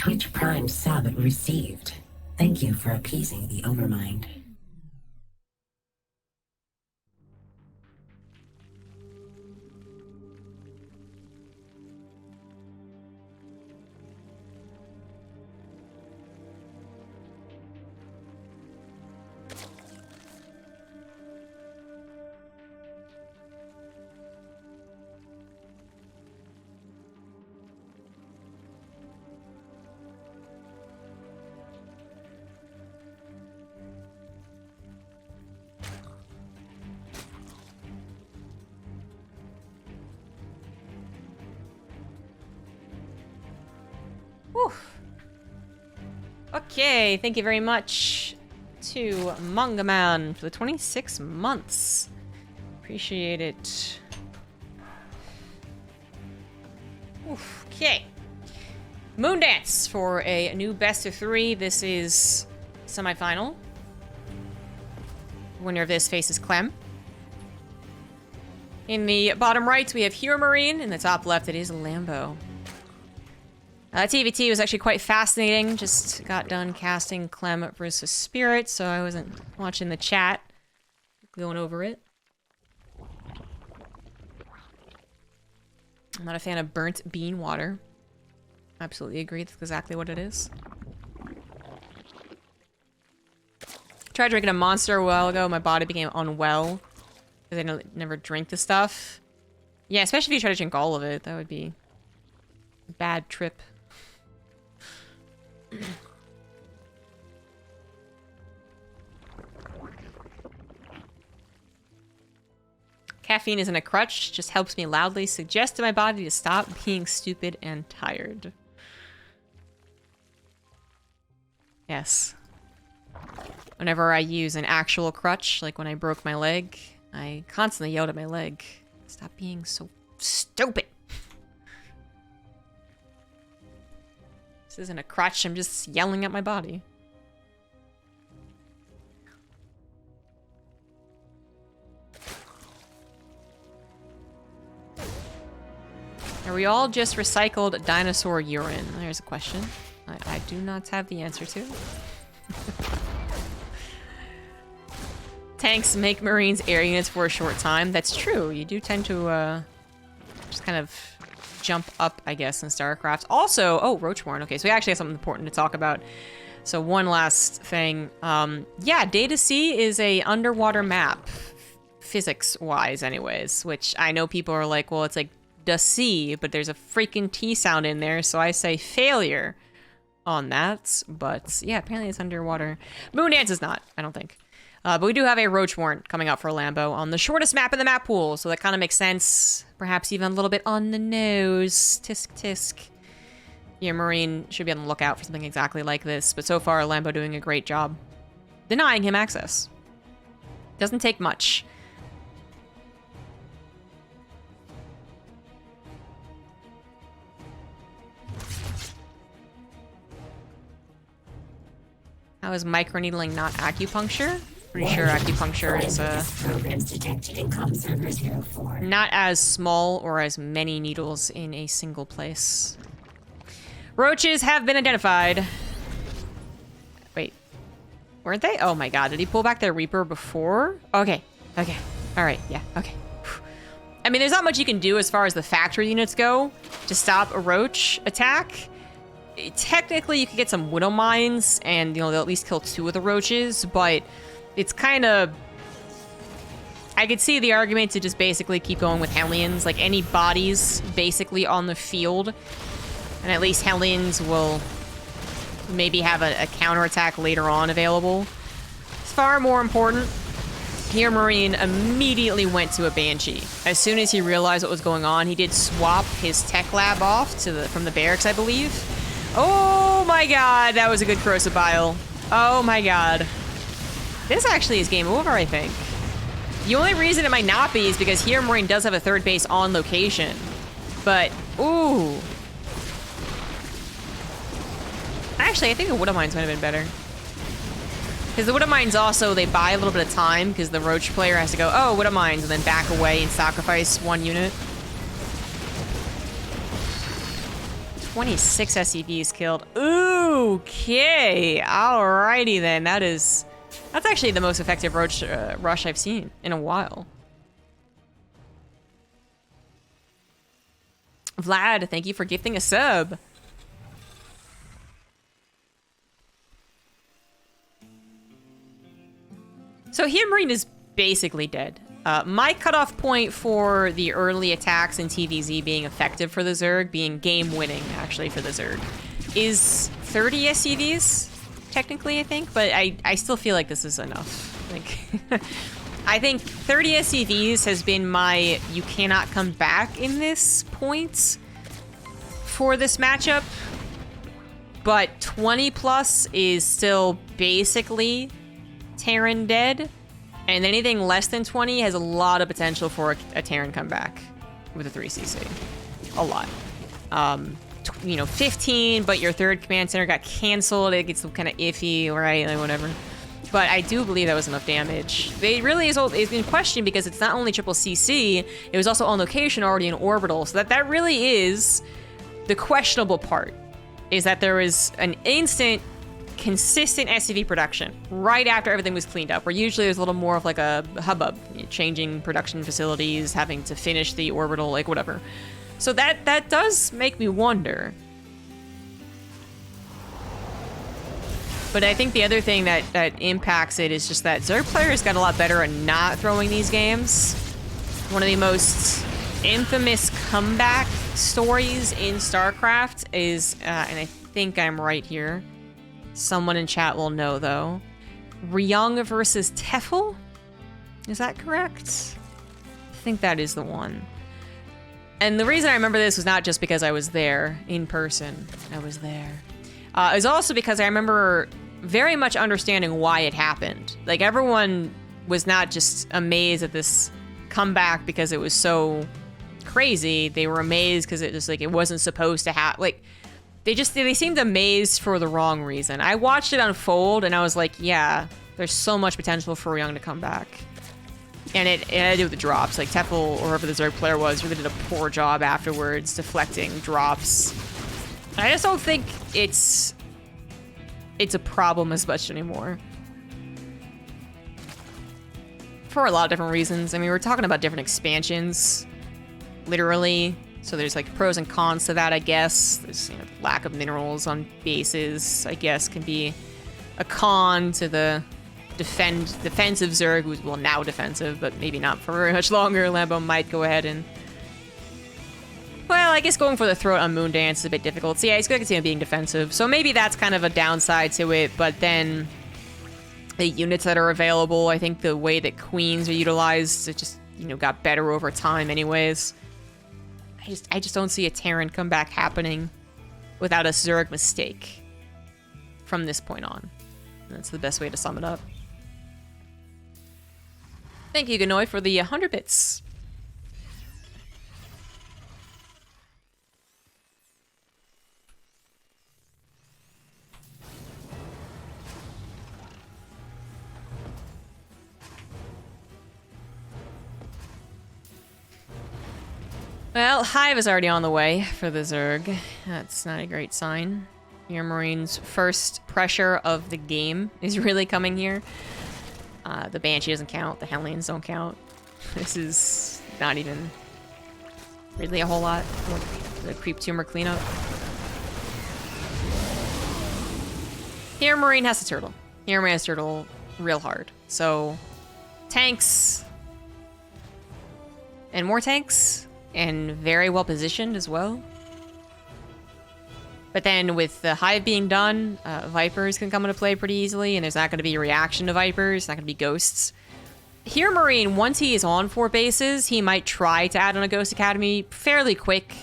Twitch Prime sub received. Thank you for appeasing the overmind. Okay, thank you very much to Manga Man for the 26 months. Appreciate it. Okay. Moondance for a new best of 3. This is semifinal. Winner of this faces Clem. In the bottom right, we have HeRoMaRinE. In the top left, it is Lambo. TvZ was actually quite fascinating. Just got done casting Clem versus Spirit, so I wasn't watching the chat. Going over it. I'm not a fan of burnt bean water. Absolutely agree, that's exactly what it is. Tried drinking a Monster a while ago, my body became unwell. Because I never drink the stuff. Yeah, especially if you try to drink all of it, that would be a bad trip. Caffeine isn't a crutch, just helps me loudly suggest to my body to stop being stupid and tired. Yes. Whenever I use an actual crutch, like when I broke my leg, I constantly yelled at my leg, stop being so stupid. This isn't a crutch, I'm just yelling at my body. Are we all just recycled dinosaur urine? There's a question. I do not have the answer to. Tanks make Marines air units for a short time. That's true. You do tend to just kind of jump up, I guess, in StarCraft. Also, oh, Roachborn. Okay, so we actually have something important to talk about. So one last thing. Yeah, Data Sea is a underwater map, physics-wise anyways, which I know people are like, well, it's like the sea, but there's a freaking T sound in there, so I say failure on that. But yeah, apparently it's underwater. Moondance is not, I don't think. But we do have a Roach Warrant coming out for Lambo on the shortest map in the map pool, so that kind of makes sense. Perhaps even a little bit on the nose. Tisk tisk. Yeah, Marine should be on the lookout for something exactly like this, but so far Lambo doing a great job denying him access. Doesn't take much. How is microneedling not acupuncture? Pretty sure acupuncture is not as small or as many needles in a single place. Roaches have been identified. Wait, weren't they? Oh my god, did he pull back their Reaper before? Okay, okay, all right, yeah, okay. I mean, there's not much you can do as far as the factory units go to stop a roach attack. Technically, you could get some Widow Mines, and you know they'll at least kill 2 of the roaches, but it's kind of... I could see the argument to just basically keep going with Hellions, like any bodies basically on the field, and at least Hellions will maybe have a counterattack later on available. It's far more important. HeRoMaRinE immediately went to a Banshee. As soon as he realized what was going on, he did swap his tech lab off to from the barracks, I believe. Oh my god, that was a good corrosive bile. Oh my god. This actually is game over, I think. The only reason it might not be is because HeRoMaRinE does have a third base on location. But, ooh. Actually, I think the Widow Mines might have been better. Because the Widow Mines also, they buy a little bit of time because the Roach player has to go, oh, Widow Mines, and then back away and sacrifice 1 unit. 26 SCVs killed. Okay. Alrighty then. That's actually the most effective roach rush I've seen in a while. Vlad, thank you for gifting a sub. So HeRoMaRinE is basically dead. My cutoff point for the early attacks in TvZ being effective for the Zerg, being game-winning, actually, for the Zerg, is 30 SCVs, technically, I think. But I still feel like this is enough. Like, I think 30 SCVs has been my you cannot come back in this point for this matchup. But 20 plus is still basically Terran dead. And anything less than 20 has a lot of potential for a Terran comeback with a 3cc. A lot. 15, but your third command center got canceled. It gets kind of iffy, right? Like, whatever. But I do believe that was enough damage. It really is in question because it's not only triple CC, it was also on location already in orbital. So that really is the questionable part, is that there was an instant, consistent SCV production right after everything was cleaned up, where usually there's a little more of like a hubbub, changing production facilities, having to finish the orbital, like whatever. So that does make me wonder. But I think the other thing that impacts it is just that Zerg players got a lot better at not throwing these games. One of the most infamous comeback stories in StarCraft is, and I think I'm right here, someone in chat will know though, Ryung versus Tefl? Is that correct? I think that is the one. And the reason I remember this was not just because I was there in person. I was there. It was also because I remember very much understanding why it happened. Like, everyone was not just amazed at this comeback because it was so crazy. They were amazed because it just, like, it wasn't supposed to happen. Like, they seemed amazed for the wrong reason. I watched it unfold and I was like, yeah, there's so much potential for Young to come back. And it had to do with the drops. Like, Tefl, or whoever the Zerg player was, really did a poor job afterwards deflecting drops. I just don't think it's a problem as much anymore. For a lot of different reasons. I mean, we're talking about different expansions, literally. So there's like pros and cons to that, I guess. There's, lack of minerals on bases, I guess, can be a con to the defensive Zerg, who's, well, now defensive, but maybe not for very much longer. Lambo might go ahead and... Well, I guess going for the throat on Moondance is a bit difficult. So yeah, I can see him being defensive. So maybe that's kind of a downside to it, but then the units that are available, I think the way that Queens are utilized, it just, got better over time anyways. I just don't see a Terran comeback happening without a Zerg mistake from this point on. That's the best way to sum it up. Thank you, Ganoi, for the 100 bits. Well, Hive is already on the way for the Zerg. That's not a great sign. HeRoMaRiNE's first pressure of the game is really coming here. The Banshee doesn't count. The Hellions don't count. This is not even really a whole lot. The Creep Tumor cleanup. HeRoMaRiNE has a turtle. HeRoMaRiNE has a turtle real hard. So, tanks. And more tanks. And very well positioned as well. But then with the Hive being done, Vipers can come into play pretty easily, and there's not going to be a reaction to Vipers, not going to be Ghosts. HeRoMaRiNE, once he is on 4 bases, he might try to add on a Ghost Academy fairly quick,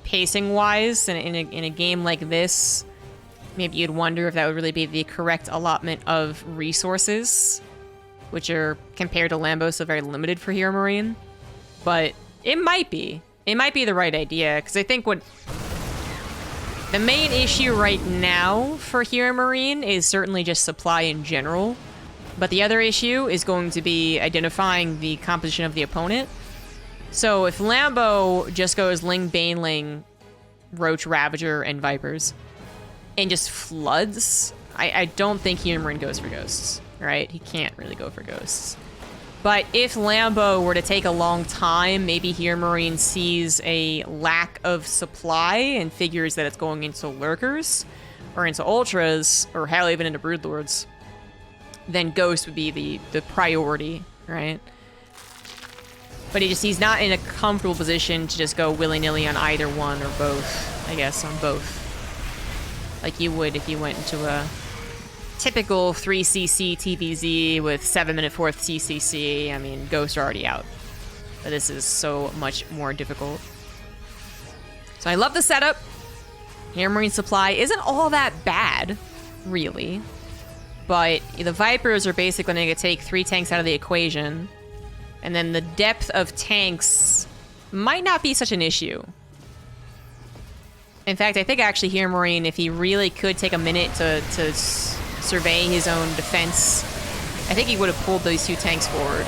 pacing-wise. And in a game like this, maybe you'd wonder if that would really be the correct allotment of resources, which are, compared to Lambo, so very limited for HeRoMaRiNE. But it might be. It might be the right idea, because I think what... The main issue right now for HeRoMaRiNE is certainly just supply in general. But the other issue is going to be identifying the composition of the opponent. So if Lambo just goes Ling Baneling Roach, Ravager, and Vipers, and just floods, I don't think HeRoMaRinE goes for ghosts, right? He can't really go for ghosts. But if Lambo were to take a long time, maybe HeRoMaRinE sees a lack of supply and figures that it's going into lurkers, or into ultras, or hell, even into broodlords. Then ghost would be the priority, right? But he's not in a comfortable position to just go willy-nilly on either one or both, I guess, on both. Like you would if you went into a typical 3cc TvZ with 7-minute 4th CCC. I mean, ghosts are already out. But this is so much more difficult. So I love the setup. HeRoMaRinE supply isn't all that bad, really. But the Vipers are basically going to take 3 tanks out of the equation. And then the depth of tanks might not be such an issue. In fact, I think actually HeRoMaRinE, if he really could take a minute to survey his own defense, I think he would have pulled those 2 tanks forward.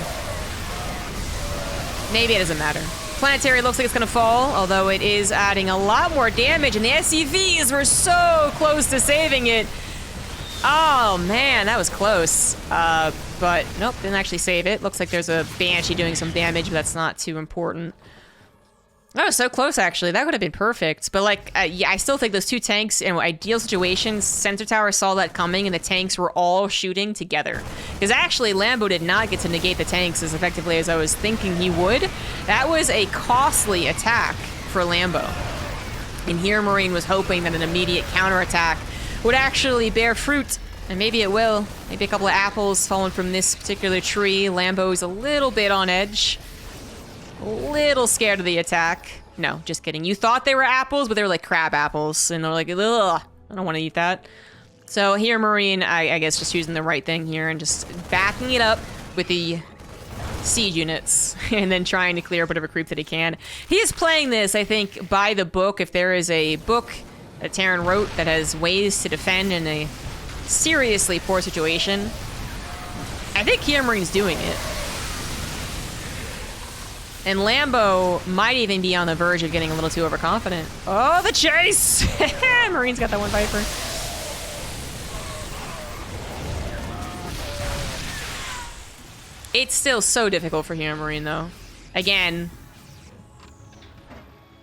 Maybe it doesn't matter. Planetary looks like it's going to fall, although it is adding a lot more damage, and the SCVs were so close to saving it. Oh, man, that was close. But nope, didn't actually save it. Looks like there's a Banshee doing some damage, but that's not too important. That was so close, actually. That would have been perfect. But, like, yeah, I still think those 2 tanks, in ideal situations, Sensor Tower saw that coming, and the tanks were all shooting together. Because, actually, Lambo did not get to negate the tanks as effectively as I was thinking he would. That was a costly attack for Lambo. And HeRoMaRinE was hoping that an immediate counterattack would actually bear fruit. And maybe it will. Maybe a couple of apples falling from this particular tree. Lambo's a little bit on edge. A little scared of the attack. No, just kidding. You thought they were apples, but they were like crab apples. And they're like, ugh, I don't want to eat that. So HeRoMaRinE, I guess, just choosing the right thing here and just backing it up with the siege units and then trying to clear up whatever creep that he can. He is playing this, I think, by the book. If there is a book that Terran wrote that has ways to defend in a seriously poor situation, I think HeRoMaRine's doing it. And Lambo might even be on the verge of getting a little too overconfident. Oh, the chase! Marine's got that one Viper. It's still so difficult for HeRoMaRinE, though. Again,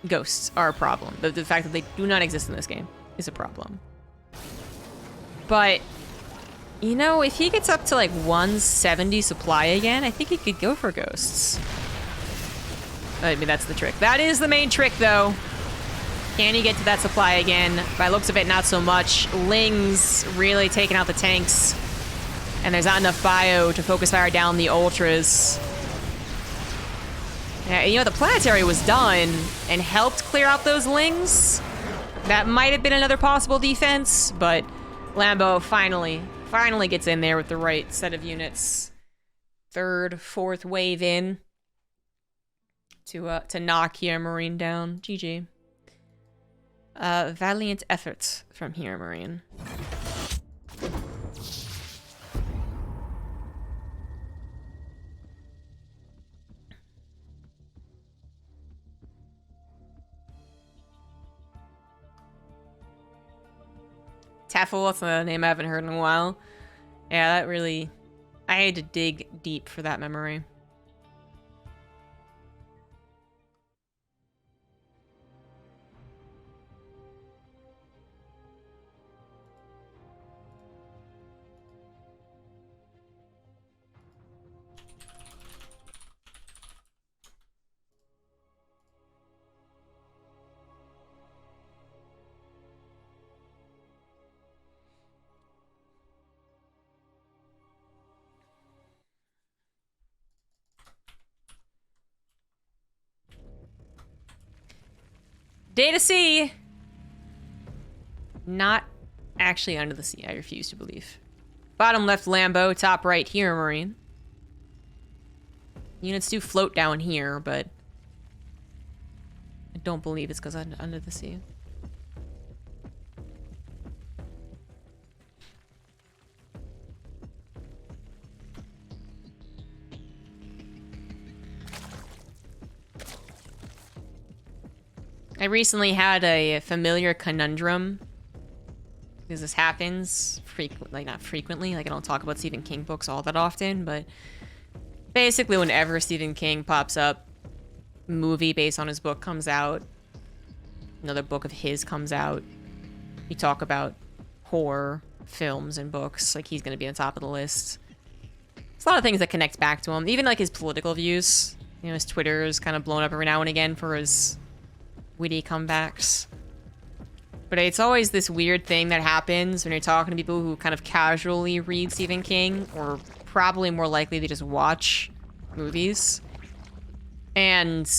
ghosts are a problem. The fact that they do not exist in this game is a problem. But, you know, if he gets up to like 170 supply again, I think he could go for ghosts. I mean, that's the trick. That is the main trick, though. Can he get to that supply again? By looks of it, not so much. Ling's really taking out the tanks. And there's not enough bio to focus fire down the ultras. Yeah, you know, the planetary was done and helped clear out those Lings. That might have been another possible defense, but Lambo finally gets in there with the right set of units. 3rd, 4th wave in. To knock HeRoMaRinE down. GG. Valiant effort from HeRoMaRinE. Taffel, that's a name I haven't heard in a while. Yeah, that really... I had to dig deep for that memory. Data C! Not actually under the sea, I refuse to believe. Bottom left Lambo, top right HeRoMaRinE. Units do float down here, but I don't believe it's because I'm under the sea. I recently had a familiar conundrum. Because this happens like not frequently. Like I don't talk about Stephen King books all that often, but basically whenever Stephen King pops up, movie based on his book comes out, another book of his comes out, we talk about horror films and books, like he's gonna be on top of the list. There's a lot of things that connect back to him, even like his political views. You know, his Twitter is kind of blown up every now and again for his witty comebacks. But it's always this weird thing that happens when you're talking to people who kind of casually read Stephen King, or probably more likely they just watch movies. And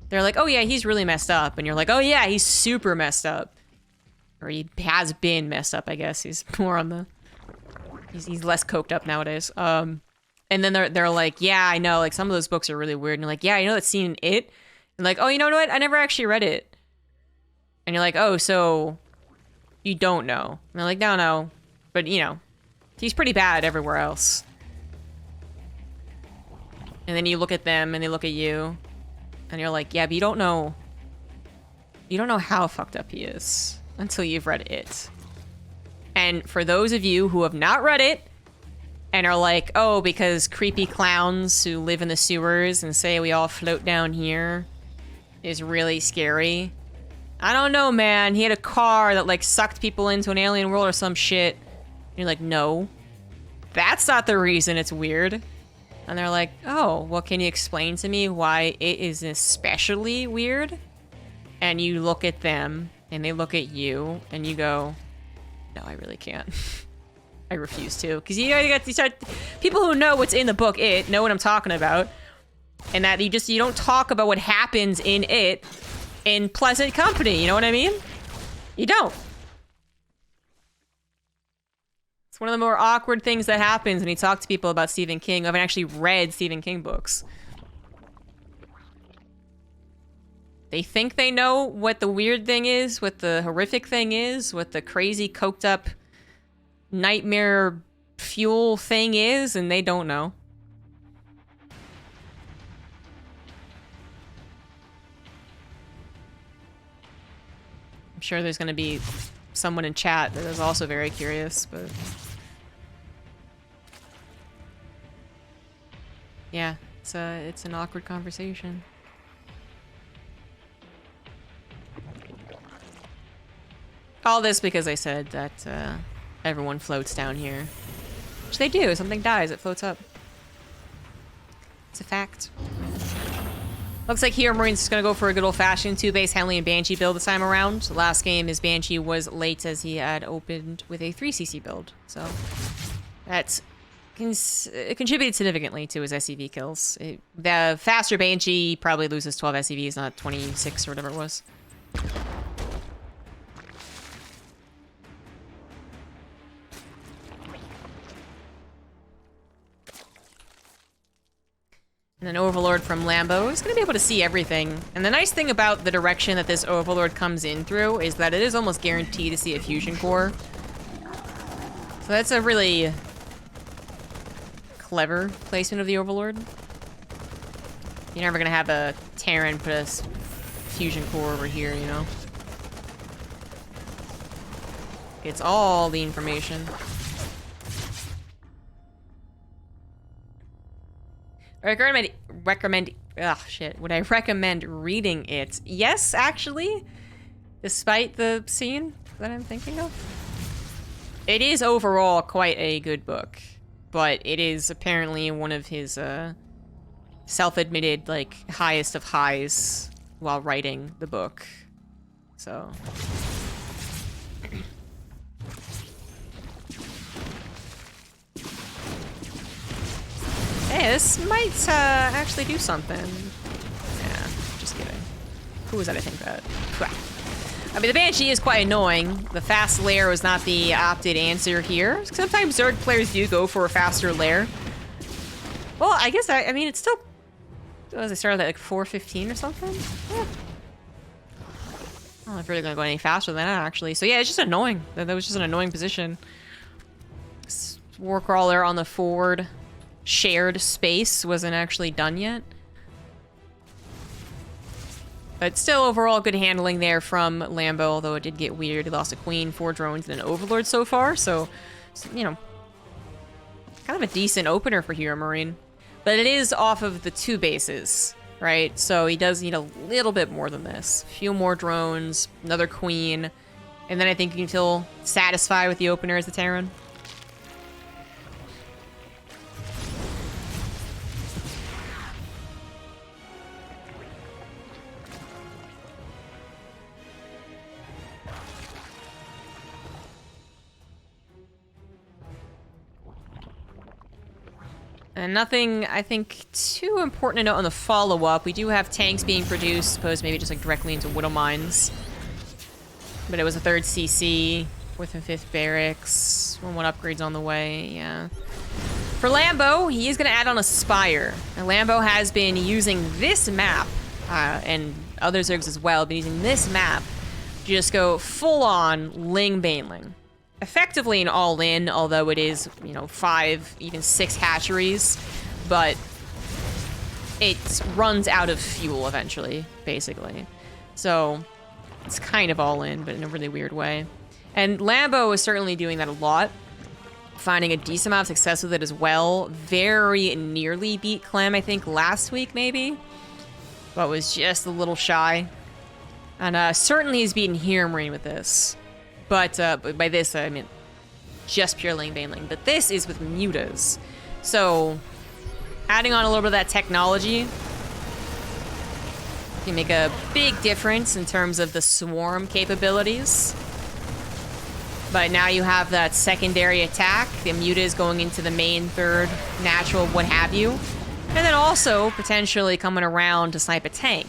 they're like, oh yeah, he's really messed up. And you're like, oh yeah, he's super messed up. Or he has been messed up, I guess. He's more on the... He's less coked up nowadays. And then they're like, yeah, I know, like some of those books are really weird. And you're like, yeah, you know that scene in It? And like, oh, you know what? I never actually read it. And you're like, oh, so you don't know. And they're like, no. But, you know, he's pretty bad everywhere else. And then you look at them and they look at you. And you're like, yeah, but you don't know how fucked up he is until you've read It. And for those of you who have not read it and are like, oh, because creepy clowns who live in the sewers and say we all float down here is really scary. I don't know, man. He had a car that like sucked people into an alien world or some shit. And you're like, no, that's not the reason it's weird. And they're like, oh, well, can you explain to me why it is especially weird? And you look at them and they look at you and you go, no, I really can't. I refuse to. Because you know, you start, people who know what's in the book It know what I'm talking about. And that you don't talk about what happens in It in pleasant company, you know what I mean? You don't. It's one of the more awkward things that happens when you talk to people about Stephen King. I haven't actually read Stephen King books. They think they know what the weird thing is, what the horrific thing is, what the crazy coked up nightmare fuel thing is, and they don't know. I'm sure there's going to be someone in chat that is also very curious, but... yeah, it's an awkward conversation. All this because I said that everyone floats down here. Which they do. Something dies, it floats up. It's a fact. Looks like HeRoMaRiNE's just gonna go for a good old-fashioned 2-base Henley and Banshee build this time around. The last game, his Banshee was late as he had opened with a 3cc build. So that's it contributed significantly to his SCV kills. The faster Banshee probably loses 12 SCVs, not 26 or whatever it was. And an Overlord from Lambo is going to be able to see everything. And the nice thing about the direction that this Overlord comes in through is that it is almost guaranteed to see a fusion core. So that's a really clever placement of the Overlord. You're never going to have a Terran put a fusion core over here, you know? It's all the information. Would I recommend reading it? Yes, actually. Despite the scene that I'm thinking of. It is overall quite a good book. But it is apparently one of his self-admitted, like, highest of highs while writing the book. So... hey, this might actually do something. Yeah, just kidding. Who was that? I think that. I mean, the Banshee is quite annoying. The fast lair was not the opted answer here. Sometimes Zerg players do go for a faster lair. Well, I guess I mean, it's still... what was I started at like 4:15 or something? Yeah. I don't know if we're really gonna go any faster than that, actually. So yeah, it's just annoying. That was just an annoying position. Warcrawler on the forward shared space wasn't actually done yet. But still, overall, good handling there from Lambo, although it did get weird. He lost a queen, 4 drones, and an overlord so far, so, you know, kind of a decent opener for HeRoMaRinE. But it is off of the 2 bases, right? So he does need a little bit more than this. A few more drones, another queen, and then I think you can feel satisfied with the opener as the Terran. And nothing, I think, too important to note on the follow-up. We do have tanks being produced, supposed maybe just like directly into Widow Mines. But it was a 3rd CC, 4th and 5th barracks. 1 upgrades on the way, yeah. For Lambo, he is going to add on a Spire. Now, Lambo has been using this map, and other Zergs as well, but using this map to just go full-on Ling Baneling. Effectively an all-in, although it is, you know, 5, even 6 hatcheries, but it runs out of fuel eventually, basically. So it's kind of all-in, but in a really weird way. And Lambo is certainly doing that a lot, finding a decent amount of success with it as well. Very nearly beat Clem, I think, last week, maybe, but was just a little shy. And certainly he's beaten HeRoMaRinE with this. But by this, I mean just pure Ling Baneling. But this is with mutas. So, adding on a little bit of that technology can make a big difference in terms of the swarm capabilities. But now you have that secondary attack. The mutas going into the main, 3rd, natural, what have you. And then also, potentially coming around to snipe a tank.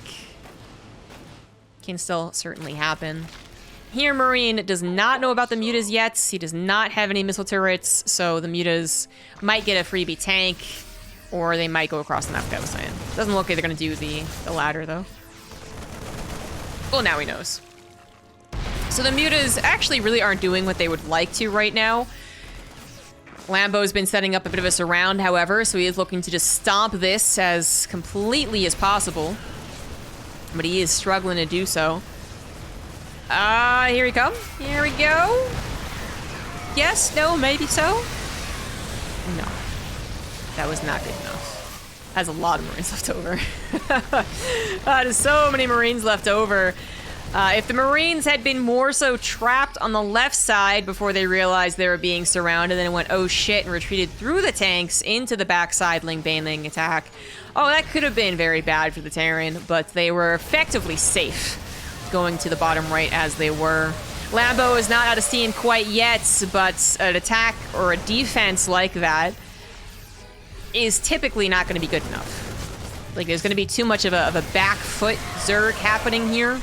Can still certainly happen. HeRoMaRinE does not know about the mutas yet. He does not have any missile turrets, so the mutas might get a freebie tank, or they might go across the map, like I was saying. Doesn't look like they're going to do the latter, though. Well, now he knows. So the mutas actually really aren't doing what they would like to right now. Lambo's been setting up a bit of a surround, however, so he is looking to just stomp this as completely as possible. But he is struggling to do so. Here we come. Here we go. Yes, no, maybe so. No. That was not good enough. Has a lot of Marines left over. There's so many Marines left over. If the Marines had been more so trapped on the left side before they realized they were being surrounded, then went, oh shit, and retreated through the tanks into the backside Ling Baneling attack. Oh, that could have been very bad for the Terran, but they were effectively safe going to the bottom right as they were. Lambo is not out of steam quite yet, but an attack or a defense like that is typically not going to be good enough. Like, there's going to be too much of a back foot Zerg happening here.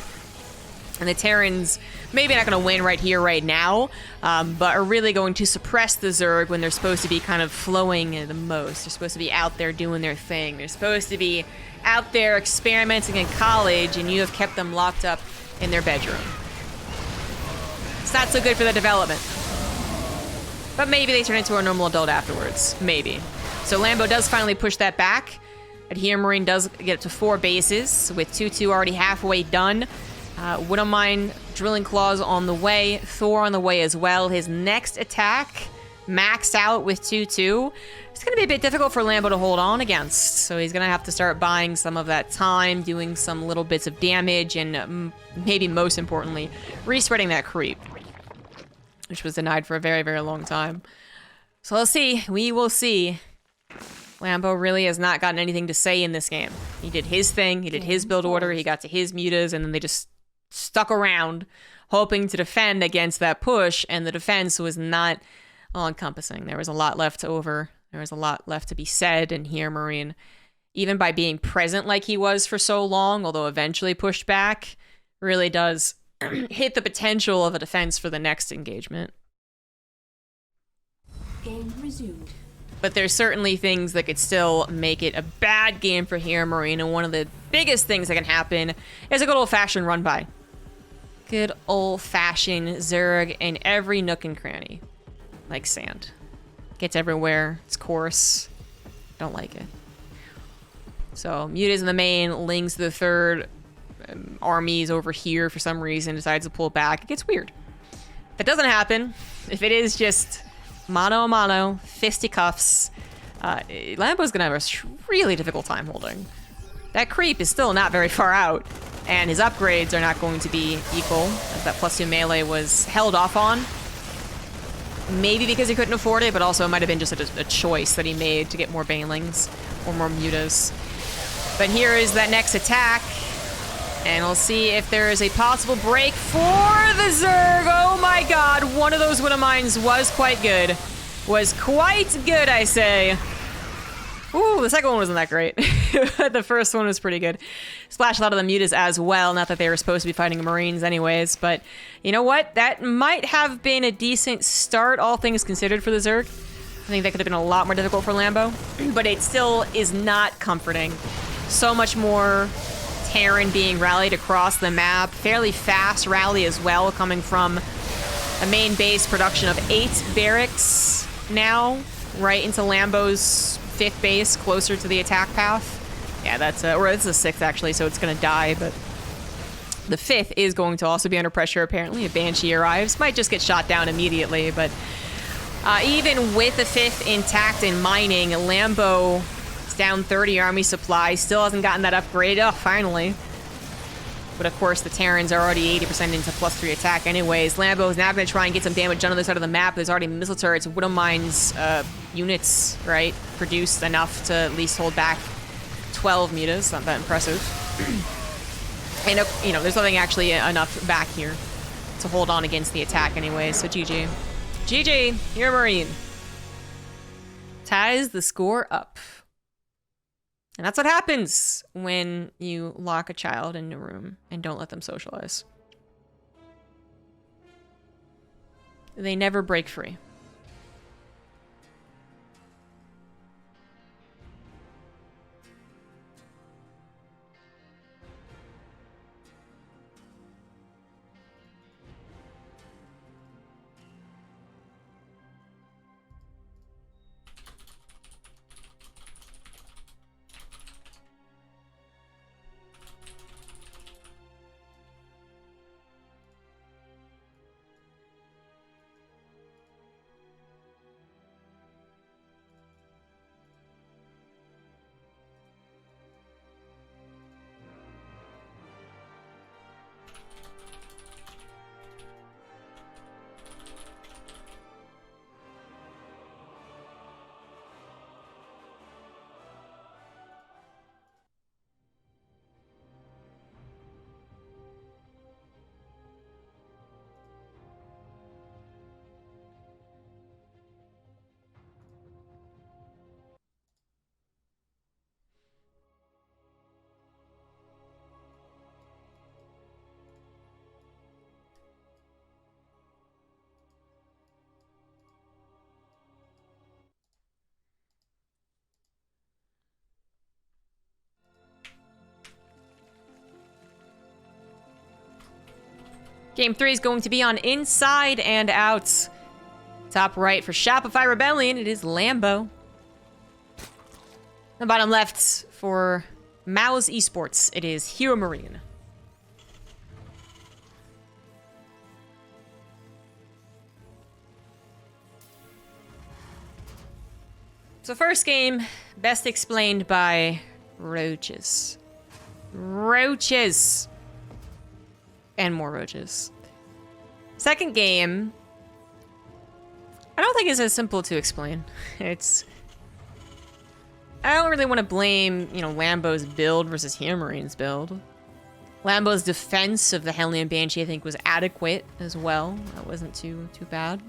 And the Terrans maybe not going to win right here, right now, but are really going to suppress the Zerg when they're supposed to be kind of flowing the most. They're supposed to be out there doing their thing. They're supposed to be out there experimenting in college, and you have kept them locked up in their bedroom. It's not so good for the development. But maybe they turn into a normal adult afterwards. Maybe. So Lambo does finally push that back. And HeRoMaRinE does get up to 4 bases, with 2-2 already halfway done. Widow Mine, Drilling Claws on the way. Thor on the way as well. His next attack, maxed out with 2-2. It's going to be a bit difficult for Lambo to hold on against. So he's going to have to start buying some of that time, doing some little bits of damage, and maybe most importantly, respreading that creep, which was denied for a very, very long time. So let's see. We will see. Lambo really has not gotten anything to say in this game. He did his thing. He did his build order. He got to his mutas, and then they just stuck around, hoping to defend against that push, and the defense was not all-encompassing. There was a lot left over. There was a lot left to be said, and HeRoMaRinE, even by being present like he was for so long, although eventually pushed back, really does hit the potential of a defense for the next engagement. Game resumed. But there's certainly things that could still make it a bad game for HeRoMaRinE, and one of the biggest things that can happen is a good old-fashioned run-by. Good old-fashioned Zerg in every nook and cranny. Like sand. Gets everywhere. It's coarse. Don't like it. So, mutas in the main, Lings the third. armies over here for some reason decides to pull back. It gets weird. If that doesn't happen, if it is just mano a mano, fisticuffs, Lambo's gonna have a really difficult time holding. That creep is still not very far out, and his upgrades are not going to be equal, as that +2 melee was held off on. Maybe because he couldn't afford it, but also it might have been just a choice that he made to get more banelings or more mutas. But here is that next attack, and we'll see if there is a possible break for the Zerg. Oh my god, one of those Widow Mines was quite good. Was quite good, I say. Ooh, the second one wasn't that great. The first one was pretty good. Splashed a lot of the mutas as well, not that they were supposed to be fighting Marines anyways, but you know what? That might have been a decent start, all things considered, for the Zerg. I think that could have been a lot more difficult for Lambo, but it still is not comforting. So much more Terran being rallied across the map. Fairly fast rally as well, coming from a main base production of 8 barracks now, right into Lambo's 5th base, closer to the attack path. Yeah, that's or it's a 6th actually, so it's gonna die, but the 5th is going to also be under pressure apparently. A Banshee arrives, might just get shot down immediately, but even with the 5th intact and mining, Lambo is down 30 army supply, still hasn't gotten that upgrade. Oh, finally. But of course, the Terrans are already 80% into +3 attack anyways. Lambo is now going to try and get some damage on the other side of the map. There's already missile turrets, Widow Mines units, right? Produced enough to at least hold back 12 mutas. Not that impressive. And, you know, there's nothing actually enough back here to hold on against the attack anyway, so GG. GG, HeRoMaRinE. Ties the score up. And that's what happens when you lock a child in a room and don't let them socialize. They never break free. Game 3 is going to be on Inside and Out. Top right for Shopify Rebellion, it is Lambo. The bottom left for Mao's Esports, it is HeRoMaRinE. So first game, best explained by roaches. Roaches. And more roaches. Second game, I don't think it's as simple to explain. I don't really want to blame, you know, Lambo's build versus HeRoMaRinE's build. Lambo's defense of the Hellion Banshee, I think, was adequate as well. That wasn't too bad.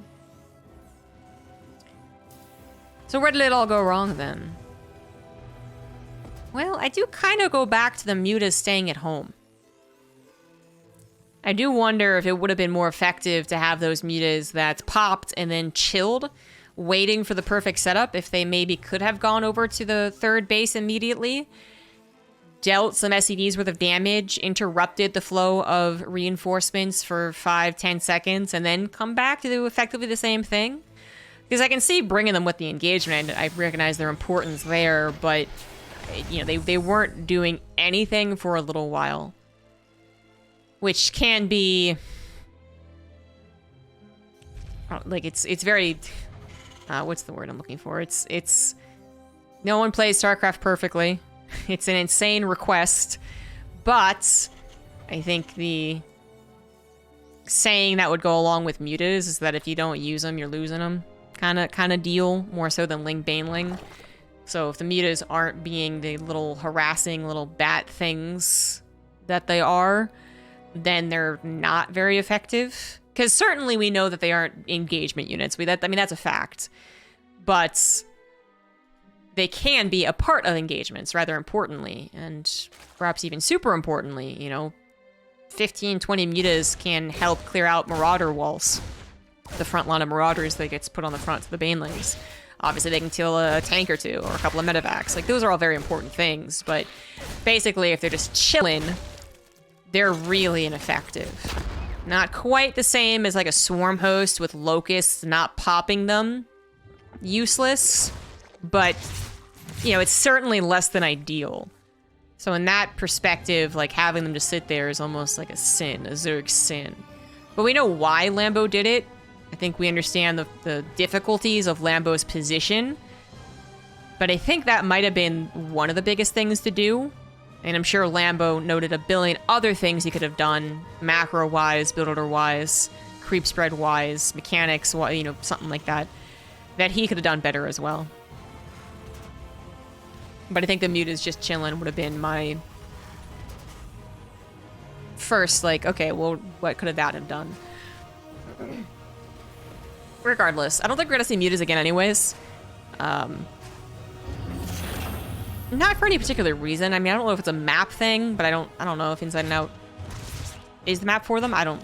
So where did it all go wrong then? Well, I do kind of go back to the mutas staying at home. I do wonder if it would have been more effective to have those mutas that popped and then chilled, waiting for the perfect setup, if they maybe could have gone over to the third base immediately, dealt some SCVs worth of damage, interrupted the flow of reinforcements for 5-10 seconds, and then come back to do effectively the same thing. Because I can see bringing them with the engagement. I recognize their importance there, but you know, they weren't doing anything for a little while. which can be like it's very what's the word I'm looking for? It's no one plays StarCraft perfectly. It's an insane request, but I think the saying that would go along with mutas is that if you don't use them, you're losing them. Kind of deal, more so than Ling Baneling. So if the mutas aren't being the little harassing little bat things that they are, then they're not very effective. Because certainly we know that they aren't engagement units. I mean, that's a fact. But they can be a part of engagements, rather importantly. And perhaps even super importantly, you know, 15, 20 mutas can help clear out Marauder walls. The front line of Marauders that gets put on the front to the Banelings. Obviously, they can kill a tank or two, or a couple of medevacs. Like, those are all very important things, but basically, if they're just chilling, they're really ineffective. Not quite the same as, like, a swarm host with locusts not popping them. Useless, but, you know, it's certainly less than ideal. So in that perspective, like, having them just sit there is almost like a sin, a Zerg sin. But we know why Lambo did it. I think we understand the difficulties of Lambo's position. But I think that might have been one of the biggest things to do. And I'm sure Lambo noted a billion other things he could have done, macro-wise, build order-wise, creep spread-wise, mechanics, you know, something like that, that he could have done better as well. But I think the mutas just chilling would have been my first, like, okay, well, what could that have done? Regardless, I don't think we're gonna see mutas again anyways. Not for any particular reason. I mean, I don't know if it's a map thing, but I don't know if Inside and Out is the map for them. I don't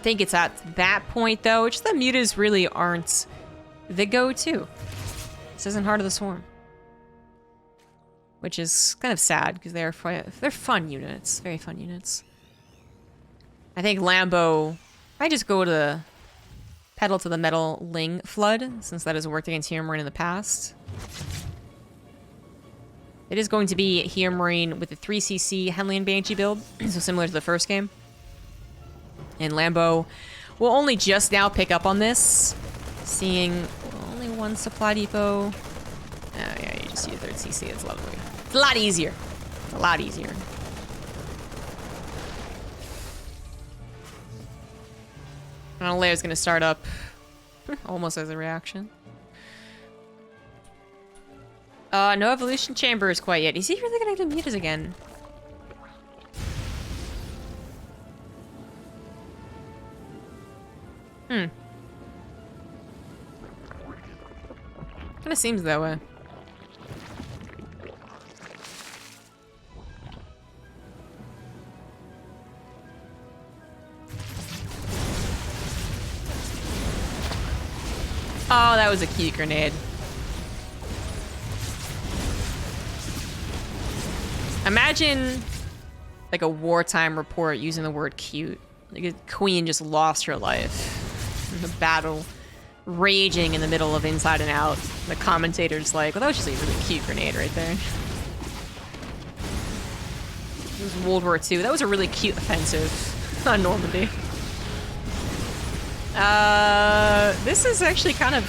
think it's at that point, though. It's just that mutas really aren't the go-to. This isn't Heart of the Swarm. Which is kind of sad, because they're fun units. Very fun units. I think Lambo might just go to the pedal to the metal Ling Flood, since that has worked against HeRoMaRinE in the past. It is going to be HeRoMaRinE with the 3cc Henley and Banshee build, so similar to the first game. And Lambo will only just now pick up on this, seeing only one supply depot. Oh yeah, you just use 3rd CC, it's lovely. It's a lot easier. It's a lot easier. Layer's gonna start up almost as a reaction. No evolution chambers quite yet. Is he really gonna get mutas again? Kinda seems that way. Oh, that was a cute grenade. Imagine, like, a wartime report using the word cute. Like, a queen just lost her life in the battle, raging in the middle of Inside and Out. The commentator's like, well, that was just a really cute grenade right there. It was World War II. That was a really cute offensive on Normandy. This is actually kind of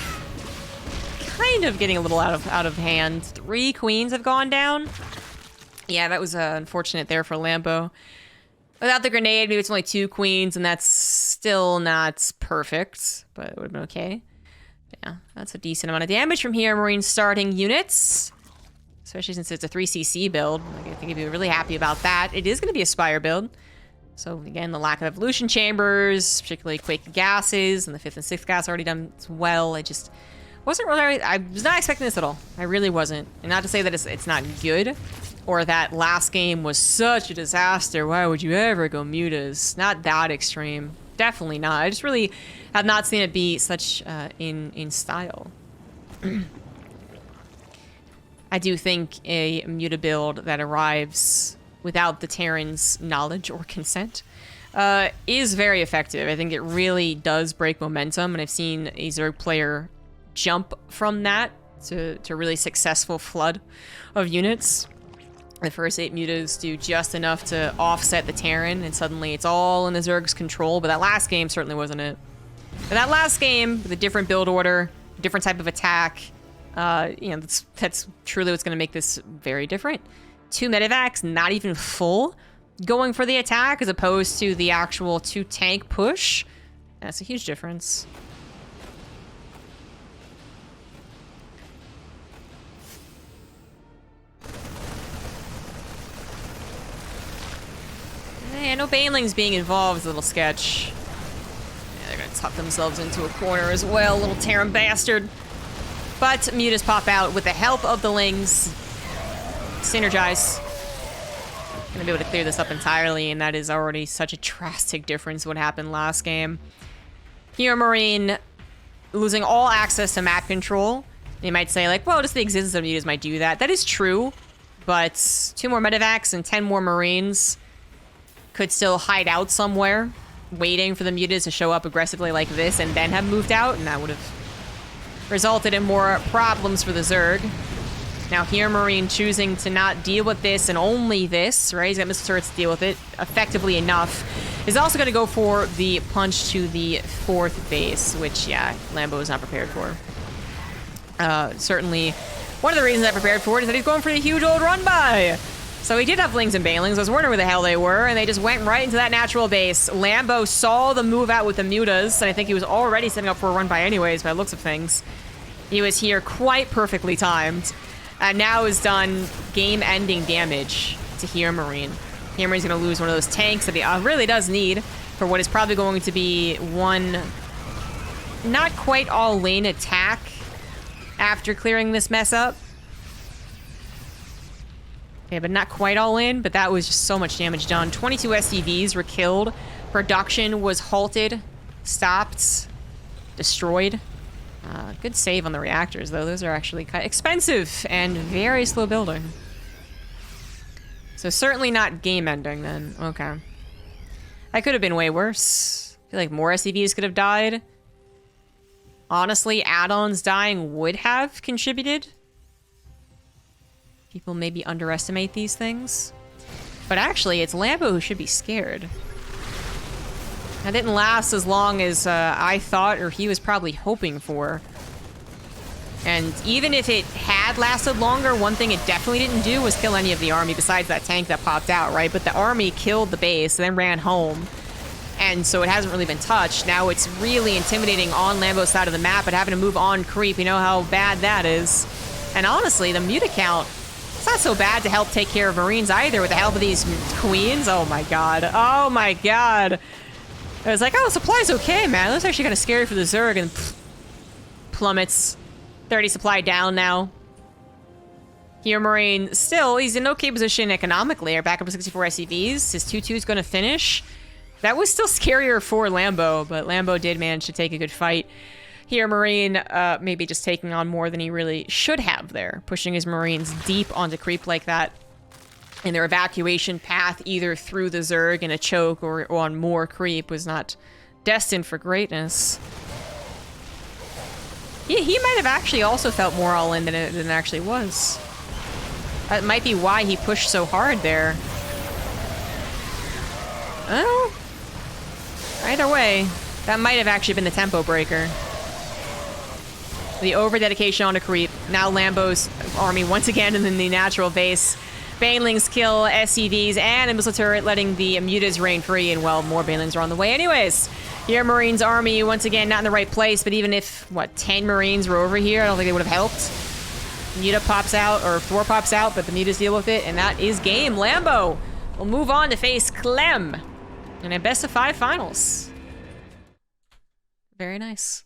getting a little out of hand. 3 queens have gone down. Yeah, that was unfortunate there for Lambo. Without the grenade, maybe it's only 2 queens, and that's still not perfect, but it would have been okay. Yeah, that's a decent amount of damage from HeRoMaRinE starting units, especially since it's a 3cc build. Like, I think you'd be really happy about that. It is going to be a Spire build. So again, the lack of evolution chambers, particularly Quake gases, and the 5th and 6th gas already done as well. I just wasn't really, I was not expecting this at all. I really wasn't. And not to say that it's not good, or that last game was such a disaster. Why would you ever go mutas? Not that extreme. Definitely not. I just really have not seen it be such in style. I do think a muta build that arrives without the Terran's knowledge or consent, is very effective. I think it really does break momentum, and I've seen a Zerg player jump from that to really successful flood of units. The first 8 mutas do just enough to offset the Terran, and suddenly it's all in the Zerg's control, but that last game certainly wasn't it. But that last game, with a different build order, different type of attack, you know, that's truly what's going to make this very different. 2 medevacs, not even full, going for the attack as opposed to the actual 2 tank push. That's a huge difference. Yeah, no banelings being involved is a little sketch. Yeah, they're gonna tuck themselves into a corner as well, little Terran bastard. But mutas pop out with the help of the Lings. Synergize. Gonna be able to clear this up entirely, and that is already such a drastic difference what happened last game. HeRoMaRinE losing all access to map control. You might say, like, well, just the existence of mutas might do that. That is true, but 2 more medevacs and 10 more Marines could still hide out somewhere, waiting for the mutas to show up aggressively like this and then have moved out, and that would have resulted in more problems for the Zerg. Now HeRoMaRinE choosing to not deal with this and only this, right? He's got missile turrets to deal with it effectively enough. Is also going to go for the punch to the 4th base, which, yeah, Lambo is not prepared for. Certainly, one of the reasons I prepared for it is that he's going for the huge old run-by. So he did have Lings and Banelings. I was wondering where the hell they were, and they just went right into that natural base. Lambo saw the move out with the mutas, and I think he was already setting up for a run-by anyways, by the looks of things. He was here quite perfectly timed, and now has done game-ending damage to HeRoMaRinE. HeRoMaRinE's going to lose one of those tanks that he really does need for what is probably going to be one not quite all-in attack after clearing this mess up. Okay, but not quite all in, but that was just so much damage done. 22 SCVs were killed. Production was halted, stopped, destroyed. Good save on the reactors, though. Those are actually kind of expensive and very slow building. So certainly not game-ending, then. Okay. That could have been way worse. I feel like more SCVs could have died. Honestly, add-ons dying would have contributed. People maybe underestimate these things. But actually, it's Lambo who should be scared. That didn't last as long as I thought, or he was probably hoping for. And even if it had lasted longer, one thing it definitely didn't do was kill any of the army besides that tank that popped out, right? But the army killed the base, then ran home. And so it hasn't really been touched. Now it's really intimidating on Lambo's side of the map, but having to move on creep, you know how bad that is. And honestly, the muta count, it's not so bad to help take care of Marines either with the help of these queens. Oh my god. Oh my god. I was like, oh, supply's okay, man. That's actually kind of scary for the Zerg, and plummets. 30 supply down now. HeRoMaRinE, still, he's in okay position economically. Our backup of 64 SCVs. His 2-2 is going to finish. That was still scarier for Lambo, but Lambo did manage to take a good fight. HeRoMaRinE, maybe just taking on more than he really should have there. Pushing his Marines deep onto creep like that. And their evacuation path, either through the Zerg in a choke or on more creep, was not destined for greatness. He might have actually also felt more all-in than it actually was. That might be why he pushed so hard there. Oh. Either way, that might have actually been the tempo breaker. The over-dedication on a creep. Now Lambo's army once again in the natural base. Banelings kill SCVs and a missile turret, letting the mutas reign free, and well, more Banelings are on the way anyways. HeRoMaRinE's army, once again, not in the right place, but even if, what, 10 Marines were over here, I don't think they would have helped. Muta pops out, or 4 pops out, but the mutas deal with it, and that is game. Lambo will move on to face Clem in a best-of-5 finals. Very nice.